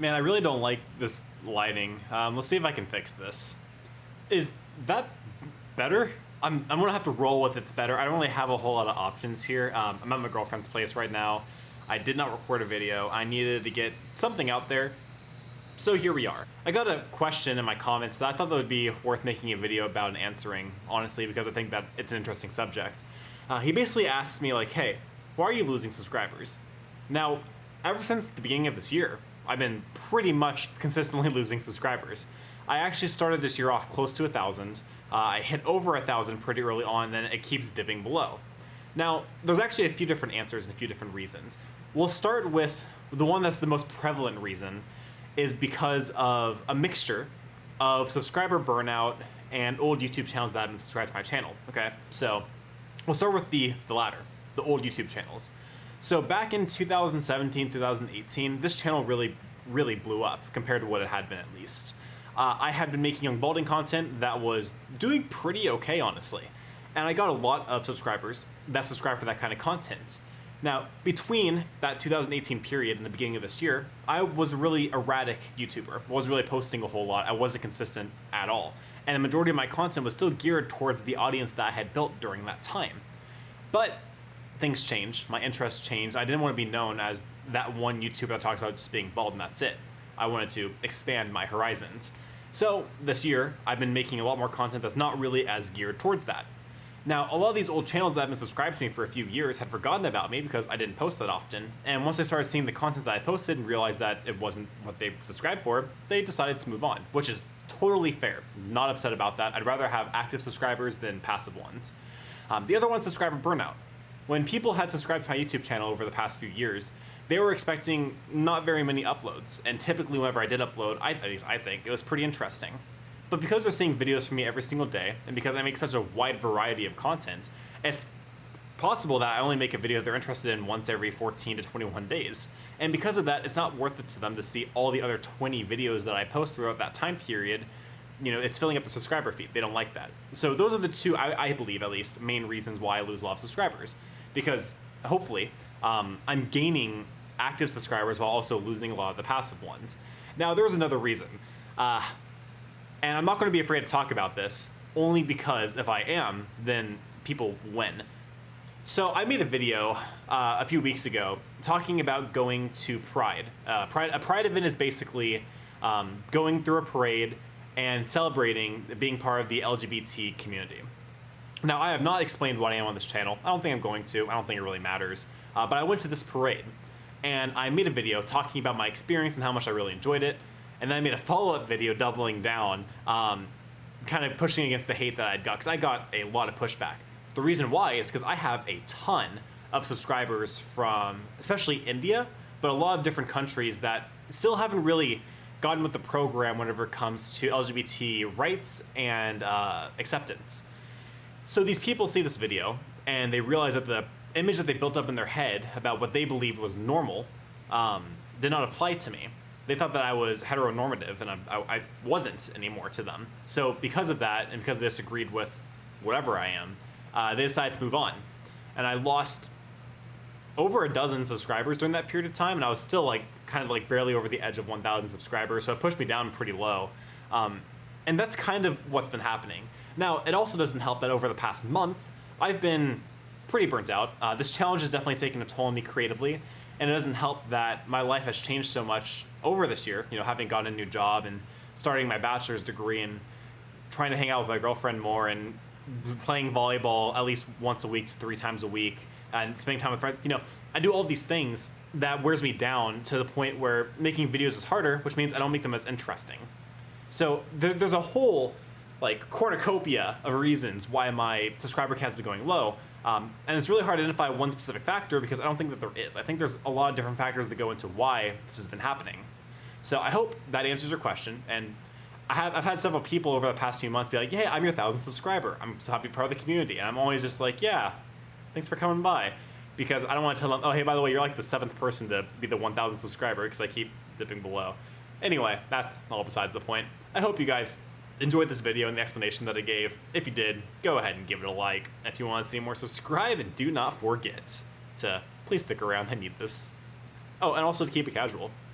Man, I really don't like this lighting. Let's see if I can fix this. Is that better? I'm gonna have to roll with it's better. I don't really have a whole lot of options here. I'm at my girlfriend's place right now. I did not record a video. I needed to get something out there. So here we are. I got a question in my comments that I thought that would be worth making a video about and answering, honestly, because I think that it's an interesting subject. He basically asked me like, hey, why are you losing subscribers? Now, ever since the beginning of this year, I've been pretty much consistently losing subscribers. I actually started this year off close to 1,000. I hit over 1,000 pretty early on, then it keeps dipping below. Now, there's actually a few different answers and a few different reasons. We'll start with the one that's the most prevalent reason, is because of a mixture of subscriber burnout and old YouTube channels that have been subscribed to my channel, okay? So, we'll start with the latter, the old YouTube channels. So back in 2017, 2018, this channel really blew up compared to what it had been at least. I had been making Young Balding content that was doing pretty okay, honestly. And I got a lot of subscribers that subscribe for that kind of content. Now, between that 2018 period and the beginning of this year, I was a really erratic YouTuber. I wasn't really posting a whole lot. I wasn't consistent at all. And the majority of my content was still geared towards the audience that I had built during that time. But things changed, my interests changed. I didn't want to be known as that one YouTuber that talked about just being bald and that's it. I wanted to expand my horizons. So this year, I've been making a lot more content that's not really as geared towards that. Now, a lot of these old channels that have been subscribed to me for a few years had forgotten about me because I didn't post that often. And once they started seeing the content that I posted and realized that it wasn't what they subscribed for, they decided to move on, which is totally fair. Not upset about that. I'd rather have active subscribers than passive ones. The other one's subscriber burnout. When people had subscribed to my YouTube channel over the past few years, they were expecting not very many uploads, and typically whenever I did upload, at least I think, it was pretty interesting. But because they're seeing videos from me every single day, and because I make such a wide variety of content, it's possible that I only make a video they're interested in once every 14 to 21 days. And because of that, it's not worth it to them to see all the other 20 videos that I post throughout that time period. You know, it's filling up the subscriber feed. They don't like that. So those are the two, I believe at least, main reasons why I lose a lot of subscribers. Because hopefully, I'm gaining active subscribers while also losing a lot of the passive ones. Now, there's another reason. And I'm not going to be afraid to talk about this, only because if I am, then people win. So I made a video a few weeks ago talking about going to Pride. A Pride event is basically going through a parade and celebrating being part of the LGBT community. Now, I have not explained what I am on this channel. I don't think I'm going to. I don't think it really matters. But I went to this parade, and I made a video talking about my experience and how much I really enjoyed it. And then I made a follow-up video doubling down, kind of pushing against the hate that I'd got, because I got a lot of pushback. The reason why is because I have a ton of subscribers from, especially India, but a lot of different countries that still haven't really gotten with the program whenever it comes to LGBT rights and acceptance. So these people see this video, and they realize that the image that they built up in their head about what they believed was normal did not apply to me. They thought that I was heteronormative, and I wasn't anymore to them. So because of that, and because they disagreed with whatever I am, they decided to move on. And I lost over a dozen subscribers during that period of time, and I was still kind of barely over the edge of 1,000 subscribers, so it pushed me down pretty low. And that's kind of what's been happening. Now, it also doesn't help that over the past month, I've been pretty burnt out. This challenge has definitely taken a toll on me creatively, and it doesn't help that my life has changed so much over this year, you know, having gotten a new job and starting my bachelor's degree and trying to hang out with my girlfriend more and playing volleyball at least once a week to 3 times a week and spending time with friends. You know, I do all these things that wears me down to the point where making videos is harder, which means I don't make them as interesting. So there's a whole cornucopia of reasons why my subscriber count's been going low. And it's really hard to identify one specific factor because I don't think that there is. I think there's a lot of different factors that go into why this has been happening. So I hope that answers your question. And I've had several people over the past few months be like, yeah, I'm your 1,000th subscriber. I'm so happy to be part of the community. And I'm always just like, yeah, thanks for coming by. Because I don't want to tell them, oh, hey, by the way, you're like the 7th person to be the 1,000th subscriber because I keep dipping below. Anyway, that's all besides the point. I hope you guys enjoyed this video and the explanation that I gave. If you did, go ahead and give it a like. If you want to see more, subscribe, and do not forget to please stick around. I need this. Oh, and also to keep it casual.